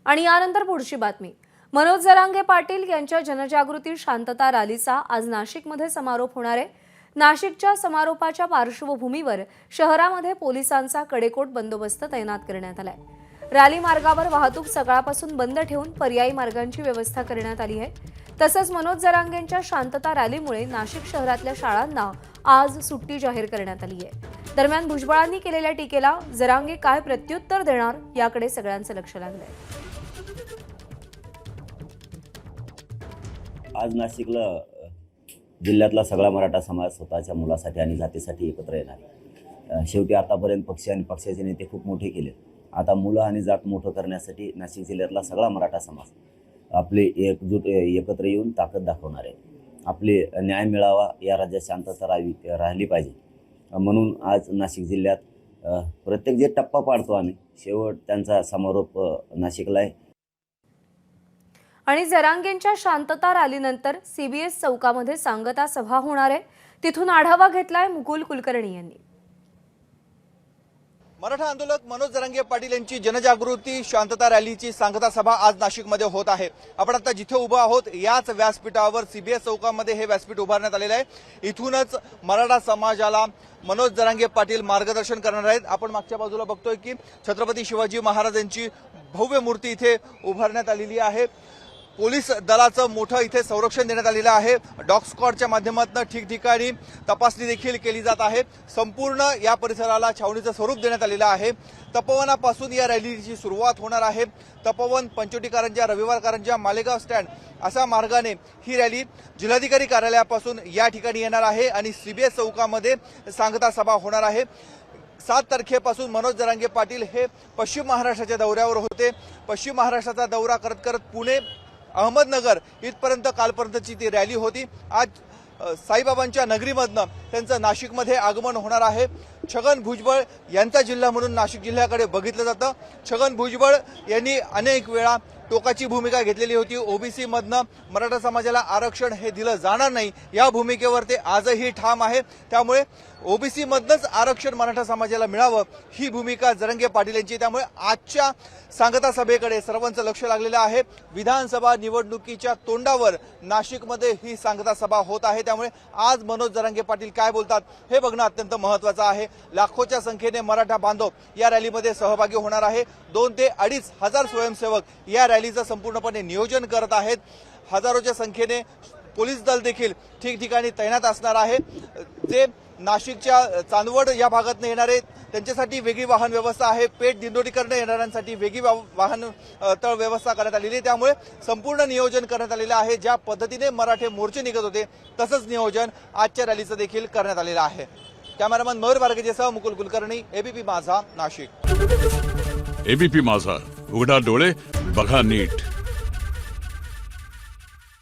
आणि यानंतर पुढची बातमी। मनोज जरांगे पाटील यांच्या जनजागृती शांतता रॅलीचा आज नाशिकमध्ये समारोप होणार आहे। नाशिकच्या समारोपाच्या पार्श्वभूमीवर शहरामध्ये पोलिसांचा कडेकोट बंदोबस्त तैनात करण्यात आलाय। रॅली मार्गावर वाहतूक सकाळपासून बंद ठेवून पर्यायी मार्गांची व्यवस्था करण्यात आली आहे। तसंच मनोज जरांगेंच्या शांतता रॅलीमुळे नाशिक शहरातल्या शाळांना आज सुट्टी जाहीर करण्यात आली आहे। दरम्यान भुजबळांनी केलेल्या टीकेला जरांगे काय प्रत्युत्तर देणार याकडे सगळ्यांचं लक्ष लागलंय। आज नाशिकला जिल्ह्यातला सगळा मराठा समाज स्वतःच्या मुलासाठी आणि जातीसाठी एकत्र येणार। शेवटी आतापर्यंत पक्ष आणि पक्षाचे नेते खूप मोठे केले। आता मुलं आणि जात मोठं करण्यासाठी नाशिक जिल्ह्यातला सगळा मराठा समाज आपले एकत्र येऊन ताकद दाखवणार आहे। आपले न्याय मिळावा, या राज्यात शांतता राहिली पाहिजे म्हणून आज नाशिक जिल्ह्यात प्रत्येक जे टप्पा पाडतो आम्ही शेवट त्यांचा समारोप नाशिकला आहे। आणि जरांगेंच्या शांतता रॅलीनंतर सीबीएस चौकामध्ये सांगता सभा होणार आहे। तिथून आढावा घेतलाय मुकुल कुलकर्णी यांनी। मराठा आंदोलक मनोज जरांगे पाटील यांची जनजागृती शांतता रॅलीची सांगता सभा आज नाशिकमध्ये होत आहे। आपण आता जिथे उभा आहोत याच व्यासपीठावर सीबीएस चौकामध्ये हे व्यासपीठ उभारण्यात आलेलं आहे। इथूनच मराठा समाजाला मनोज जरांगे पाटील मार्गदर्शन करणार आहेत। आपण मागच्या बाजूला बघतोय की छत्रपती शिवाजी महाराजांची भव्य मूर्ती इथे उभारण्यात आलेली आहे। पोलीस दलाचं मोठं इथे संरक्षण देण्यात आलेलं आहे। डॉग स्क्वॉडच्या माध्यमातून ठिकठिकाणी तपासणी देखील केली जात आहे। संपूर्ण या परिसराला छावणीचं स्वरूप देण्यात आलेलं आहे। तपोवनापासून या रॅलीची सुरुवात होणार आहे। तपोवन, पंचवटी कारंजा, रविवार कारंजा, मालेगाव स्टँड अशा मार्गाने ही रॅली जिल्हाधिकारी कार्यालयापासून या ठिकाणी येणार आहे आणि सीबीएस चौकामध्ये सांगता सभा होणार आहे। 7 तारखेपासून मनोज जरांगे पाटील हे पश्चिम महाराष्ट्राच्या दौऱ्यावर होते। पश्चिम महाराष्ट्राचा दौरा करत करत पुणे, अहमदनगर इथपर्यंत कालपर्यंतची ती रॅली होती। आज साईबाबांच्या नगरीमधनं त्यांचं नाशिकमध्ये आगमन होणार आहे। छगन भुजबळ यांचा जिल्हा म्हणून नाशिक जिल्ह्याकडे बघितलं जातं। छगन भुजबळ यांनी अनेक वेळा टोकाची भूमिका घेतलेली होती। ओबीसी मधनं मराठा समाजाला आरक्षण हे दिलं जाणार नाही या भूमिकेवर ते आजही ठाम आहे। त्यामुळे ओबीसी मधनंच आरक्षण मराठा समाजाला मिळावं ही भूमिका जरांगे पाटील यांची। त्यामुळे आजच्या सांगता सभेकडे सर्वांचं लक्ष लागलेलं आहे। विधानसभा निवडणुकीच्या तोंडावर नाशिकमध्ये ही सांगता सभा होत आहे। त्यामुळे आज मनोज जरांगे पाटील काय बोलतात हे बघणं अत्यंत महत्त्वाचं आहे। लाखोच्या संख्येने मराठा बांधव या रॅलीमध्ये सहभागी होणार आहे। 2 ते 2.5 हजार स्वयंसेवक या रॅलीचं संपूर्णपणे नियोजन करत आहेत। हजारोच्या संख्येने पोलीस दल देखील ठिकठिकाणी तैनात असणार आहे। जे नाशिकच्या चांदवड या भागातून येणारे त्यांच्यासाठी वेगळी वाहन व्यवस्था आहे। पेठ दिंडोरीकडनं येणाऱ्यांसाठी वेगळी वाहन तळ व्यवस्था करण्यात आलेली आहे। त्यामुळे संपूर्ण नियोजन करण्यात आलेलं आहे। ज्या पद्धतीने मराठे मोर्चे निघत होते तसंच नियोजन आजच्या रॅलीचं देखील करण्यात आलेलं आहे। कॅमेरामन मयूर बारगेसह मुकुल कुलकर्णी, एबीपी माझा, नाशिक। एबीपी माझा, उघडा डोळे बघा नीट।